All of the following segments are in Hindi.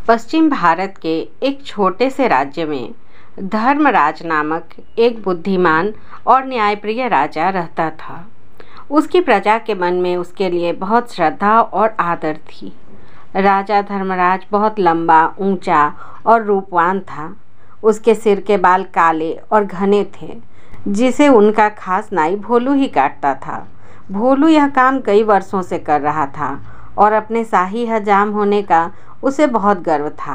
पश्चिम भारत के एक छोटे से राज्य में धर्मराज नामक एक बुद्धिमान और न्यायप्रिय राजा रहता था। उसकी प्रजा के मन में उसके लिए बहुत श्रद्धा और आदर थी। राजा धर्मराज बहुत लंबा, ऊंचा और रूपवान था। उसके सिर के बाल काले और घने थे, जिसे उनका खास नाई भोलू ही काटता था। भोलू यह काम कई वर्षों से कर रहा था और अपने शाही हजाम होने का उसे बहुत गर्व था।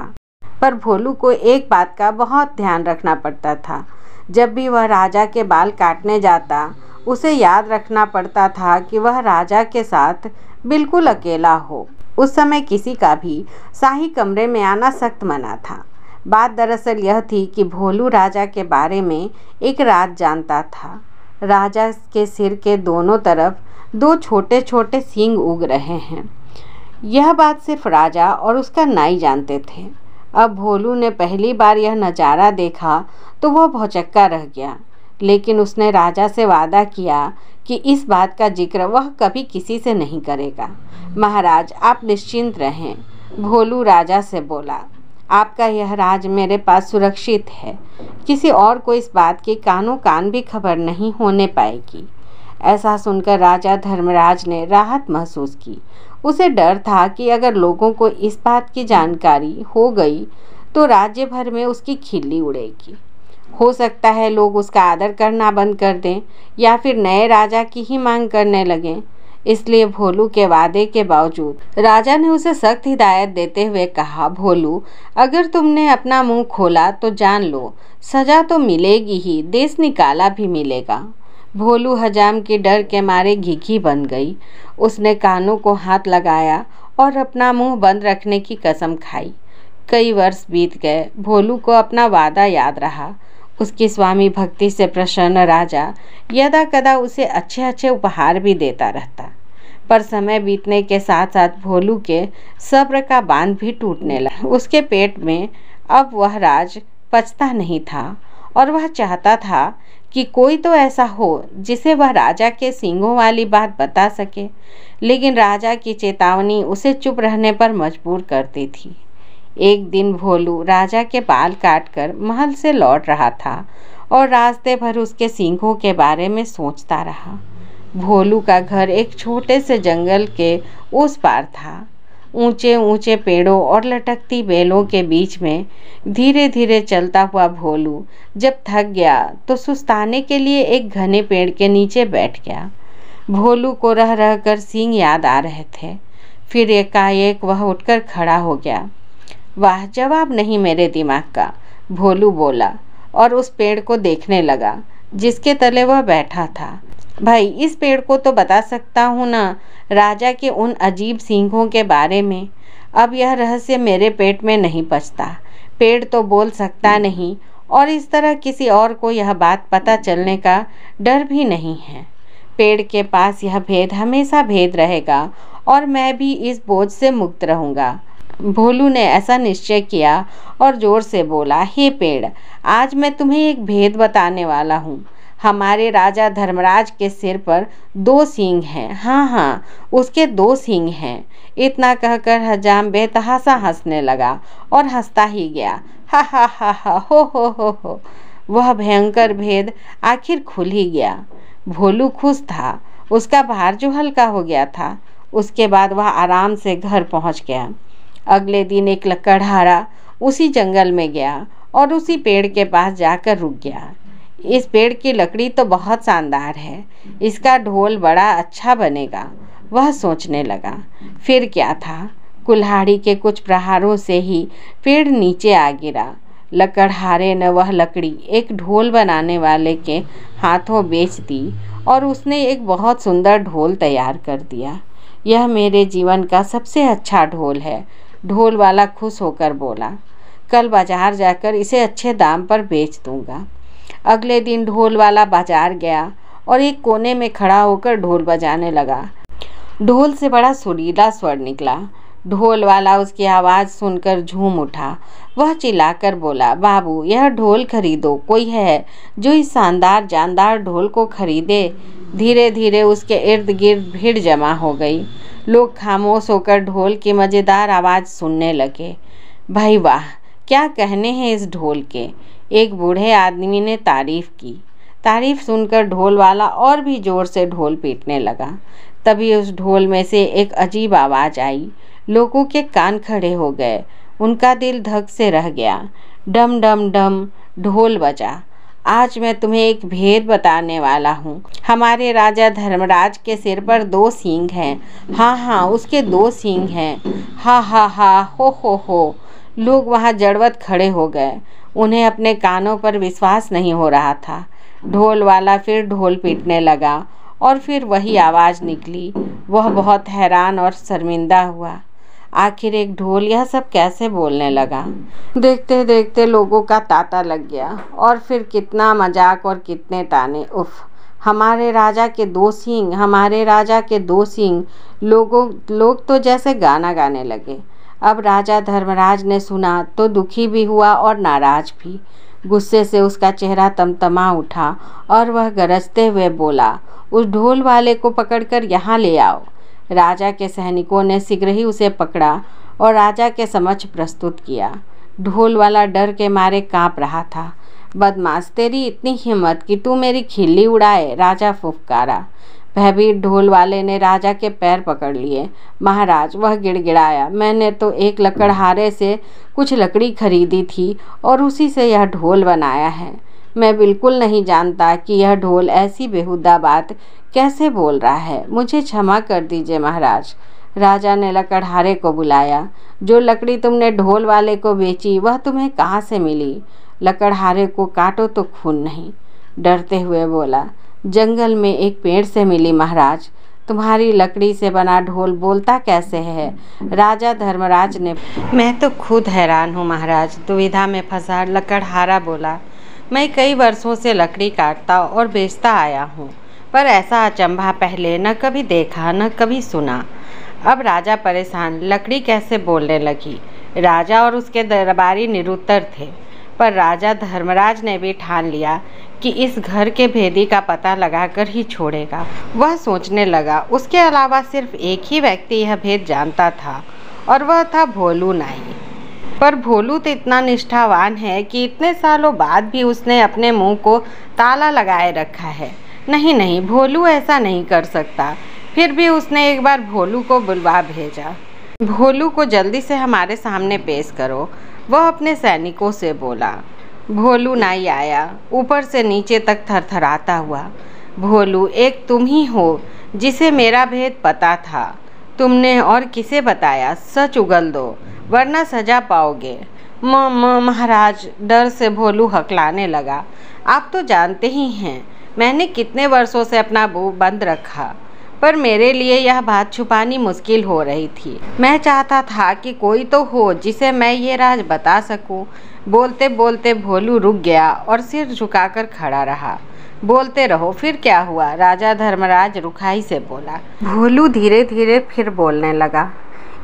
पर भोलू को एक बात का बहुत ध्यान रखना पड़ता था। जब भी वह राजा के बाल काटने जाता, उसे याद रखना पड़ता था कि वह राजा के साथ बिल्कुल अकेला हो। उस समय किसी का भी शाही कमरे में आना सख्त मना था। बात दरअसल यह थी कि भोलू राजा के बारे में एक राज जानता था। राजा के सिर के दोनों तरफ दो छोटे छोटे सींग उग रहे हैं। यह बात सिर्फ राजा और उसका नाई जानते थे। अब भोलू ने पहली बार यह नज़ारा देखा तो वह भौचक्का रह गया, लेकिन उसने राजा से वादा किया कि इस बात का जिक्र वह कभी किसी से नहीं करेगा। महाराज, आप निश्चिंत रहें, भोलू राजा से बोला। आपका यह राज मेरे पास सुरक्षित है। किसी और को इस बात की कानों कान भी खबर नहीं होने पाएगी। ऐसा सुनकर राजा धर्मराज ने राहत महसूस की। उसे डर था कि अगर लोगों को इस बात की जानकारी हो गई तो राज्य भर में उसकी खिल्ली उड़ेगी। हो सकता है लोग उसका आदर करना बंद कर दें या फिर नए राजा की ही मांग करने लगें। इसलिए भोलू के वादे के बावजूद राजा ने उसे सख्त हिदायत देते हुए कहा, भोलू, अगर तुमने अपना मुंह खोला तो जान लो, सजा तो मिलेगी ही, देश निकाला भी मिलेगा। भोलू हजाम के डर के मारे घिघी बन गई। उसने कानों को हाथ लगाया और अपना मुंह बंद रखने की कसम खाई। कई वर्ष बीत गए। भोलू को अपना वादा याद रहा। उसकी स्वामी भक्ति से प्रसन्न राजा यदा कदा उसे अच्छे अच्छे उपहार भी देता रहता। पर समय बीतने के साथ साथ भोलू के सब्र का बांध भी टूटने लगा। उसके पेट में अब वह राज पचता नहीं था और वह चाहता था कि कोई तो ऐसा हो जिसे वह राजा के सींगों वाली बात बता सके, लेकिन राजा की चेतावनी उसे चुप रहने पर मजबूर करती थी। एक दिन भोलू राजा के बाल काटकर महल से लौट रहा था और रास्ते भर उसके सींगों के बारे में सोचता रहा। भोलू का घर एक छोटे से जंगल के उस पार था। ऊंचे ऊंचे पेड़ों और लटकती बेलों के बीच में धीरे धीरे चलता हुआ भोलू जब थक गया तो सुस्ताने के लिए एक घने पेड़ के नीचे बैठ गया। भोलू को रह रह कर सींग याद आ रहे थे। फिर एकाएक वह उठकर खड़ा हो गया। वाह, जवाब नहीं मेरे दिमाग का, भोलू बोला और उस पेड़ को देखने लगा जिसके तले वह बैठा था। भाई, इस पेड़ को तो बता सकता हूँ ना राजा के उन अजीब सींगों के बारे में। अब यह रहस्य मेरे पेट में नहीं पचता। पेड़ तो बोल सकता नहीं और इस तरह किसी और को यह बात पता चलने का डर भी नहीं है। पेड़ के पास यह भेद हमेशा भेद रहेगा और मैं भी इस बोझ से मुक्त रहूँगा। भोलू ने ऐसा निश्चय किया और जोर से बोला, हे पेड़, आज मैं तुम्हें एक भेद बताने वाला हूँ। हमारे राजा धर्मराज के सिर पर दो सींग हैं। हाँ हाँ, उसके दो सींग हैं। इतना कहकर हजाम बेतहासा हंसने लगा और हंसता ही गया। हा हा हा हा, हो। वह भयंकर भेद आखिर खुल ही गया। भोलू खुश था। उसका भार जो हल्का हो गया था। उसके बाद वह आराम से घर पहुंच गया। अगले दिन एक लकड़हारा उसी जंगल में गया और उसी पेड़ के पास जाकर रुक गया। इस पेड़ की लकड़ी तो बहुत शानदार है, इसका ढोल बड़ा अच्छा बनेगा, वह सोचने लगा। फिर क्या था, कुल्हाड़ी के कुछ प्रहारों से ही पेड़ नीचे आ गिरा। लकड़हारे ने वह लकड़ी एक ढोल बनाने वाले के हाथों बेच दी और उसने एक बहुत सुंदर ढोल तैयार कर दिया। यह मेरे जीवन का सबसे अच्छा ढोल है, ढोल वाला खुश होकर बोला। कल बाजार जाकर इसे अच्छे दाम पर बेच दूंगा। अगले दिन ढोल वाला बाजार गया और एक कोने में खड़ा होकर ढोल बजाने लगा। ढोल से बड़ा सुरीला स्वर निकला। ढोल वाला उसकी आवाज़ सुनकर झूम उठा। वह चिल्लाकर बोला, बाबू, यह ढोल खरीदो। कोई है जो इस शानदार जानदार ढोल को खरीदे। धीरे धीरे उसके इर्द गिर्द भीड़ जमा हो गई। लोग खामोश होकर ढोल की मज़ेदार आवाज़ सुनने लगे। भाई वाह, क्या कहने हैं इस ढोल के, एक बूढ़े आदमी ने तारीफ की। तारीफ सुनकर ढोल वाला और भी जोर से ढोल पीटने लगा। तभी उस ढोल में से एक अजीब आवाज़ आई। लोगों के कान खड़े हो गए, उनका दिल धक से रह गया। डम डम डम ढोल बजा। आज मैं तुम्हें एक भेद बताने वाला हूँ। हमारे राजा धर्मराज के सिर पर 2 सींग हैं। हाँ हाँ, उसके 2 सींग हैं। हा हा हा, हो। लोग वहाँ जड़वत खड़े हो गए। उन्हें अपने कानों पर विश्वास नहीं हो रहा था। ढोल वाला फिर ढोल पीटने लगा और फिर वही आवाज़ निकली। वह बहुत हैरान और शर्मिंदा हुआ। आखिर एक ढोल यह सब कैसे बोलने लगा। देखते देखते लोगों का तांता लग गया। और फिर कितना मजाक और कितने ताने। उफ, हमारे राजा के 2 सींग, हमारे राजा के 2 सींग। लोग तो जैसे गाना गाने लगे। अब राजा धर्मराज ने सुना तो दुखी भी हुआ और नाराज भी। गुस्से से उसका चेहरा तमतमा उठा और वह गरजते हुए बोला, उस ढोल वाले को पकड़कर यहाँ ले आओ। राजा के सैनिकों ने शीघ्र ही उसे पकड़ा और राजा के समक्ष प्रस्तुत किया। ढोल वाला डर के मारे कांप रहा था। बदमाश, तेरी इतनी हिम्मत कि तू मेरी खिल्ली उड़ाए, राजा फुफकारा। भयभीत ढोल वाले ने राजा के पैर पकड़ लिए। महाराज, वह गिड़गिड़ाया, मैंने तो एक लकड़हारे से कुछ लकड़ी खरीदी थी और उसी से यह ढोल बनाया है। मैं बिल्कुल नहीं जानता कि यह ढोल ऐसी बेहुदा बात कैसे बोल रहा है। मुझे क्षमा कर दीजिए महाराज। राजा ने लकड़हारे को बुलाया। जो लकड़ी तुमने ढोल वाले को बेची वह तुम्हें कहाँ से मिली? लकड़हारे को काटो तो खून नहीं। डरते हुए बोला, जंगल में एक पेड़ से मिली महाराज। तुम्हारी लकड़ी से बना ढोल बोलता कैसे है? राजा धर्मराज ने, मैं तो खुद हैरान हूँ महाराज। दुविधा में फंसा लकड़हारा बोला, मैं कई वर्षों से लकड़ी काटता और बेचता आया हूँ, पर ऐसा अचंभा पहले न कभी देखा न कभी सुना। अब राजा परेशान, लकड़ी कैसे बोलने लगी? राजा और उसके दरबारी निरुत्तर थे, पर राजा धर्मराज ने भी ठान लिया कि इस घर के भेदी का पता लगाकर ही छोड़ेगा। वह सोचने लगा, उसके अलावा सिर्फ एक ही व्यक्ति यह भेद जानता था और वह था भोलू नाई। पर भोलू तो इतना निष्ठावान है कि इतने सालों बाद भी उसने अपने मुंह को ताला लगाए रखा है। नहीं, भोलू ऐसा नहीं कर सकता। फिर भी उसने एक बार भोलू को बुलवा भेजा। भोलू को जल्दी से हमारे सामने पेश करो, वह अपने सैनिकों से बोला। भोलू नाई आया, ऊपर से नीचे तक थरथराता हुआ। भोलू, एक तुम ही हो जिसे मेरा भेद पता था। तुमने और किसे बताया? सच उगल दो वरना सजा पाओगे। महाराज, डर से भोलू हकलाने लगा। आप तो जानते ही हैं मैंने कितने वर्षों से अपना मुंह बंद रखा, पर मेरे लिए यह बात छुपानी मुश्किल हो रही थी। मैं चाहता था कि कोई तो हो जिसे मैं ये राज बता सकूं। बोलते बोलते भोलू रुक गया और सिर झुकाकर खड़ा रहा। बोलते रहो, फिर क्या हुआ? राजा धर्मराज रुखाई से बोला। भोलू धीरे धीरे फिर बोलने लगा।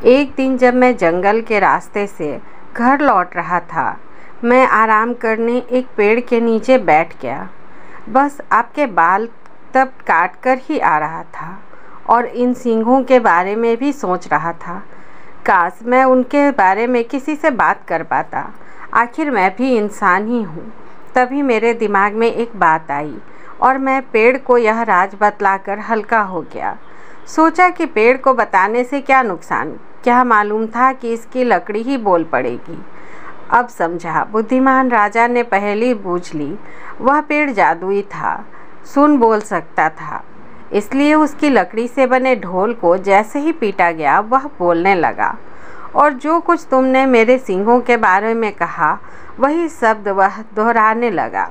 एक दिन जब मैं जंगल के रास्ते से घर लौट रहा था, मैं आराम करने एक पेड़ के नीचे बैठ गया। बस आपके बाल तब काट कर ही आ रहा था और इन सींगों के बारे में भी सोच रहा था। काश मैं उनके बारे में किसी से बात कर पाता। आखिर मैं भी इंसान ही हूँ। तभी मेरे दिमाग में एक बात आई और मैं पेड़ को यह राज बतलाकर हल्का हो गया। सोचा कि पेड़ को बताने से क्या नुकसान, क्या मालूम था कि इसकी लकड़ी ही बोल पड़ेगी। अब समझा, बुद्धिमान राजा ने पहेली बूझ ली। वह पेड़ जादुई था, सुन बोल सकता था, इसलिए उसकी लकड़ी से बने ढोल को जैसे ही पीटा गया वह बोलने लगा। और जो कुछ तुमने मेरे सींगों के बारे में कहा वही शब्द वह दोहराने लगा।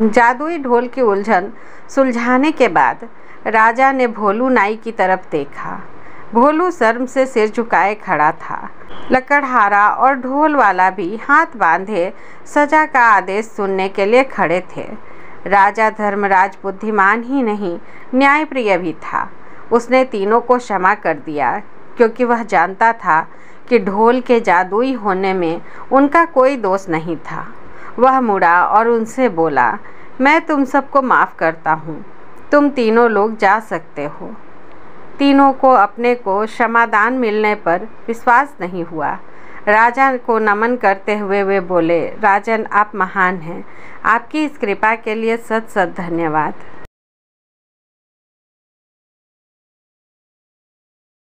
जादुई ढोल की उलझन सुलझाने के बाद राजा ने भोलू नाई की तरफ देखा। भोलू शर्म से सिर झुकाए खड़ा था। लकड़हारा और ढोल वाला भी हाथ बांधे सजा का आदेश सुनने के लिए खड़े थे। राजा धर्मराज बुद्धिमान ही नहीं, न्यायप्रिय भी था। उसने तीनों को क्षमा कर दिया क्योंकि वह जानता था कि ढोल के जादुई होने में उनका कोई दोष नहीं था। वह मुड़ा और उनसे बोला, मैं तुम सबको माफ़ करता हूँ। तुम तीनों लोग जा सकते हो। तीनों को अपने को क्षमादान मिलने पर विश्वास नहीं हुआ। राजा को नमन करते हुए वे बोले, राजन, आप महान हैं। आपकी इस कृपा के लिए सत सत धन्यवाद।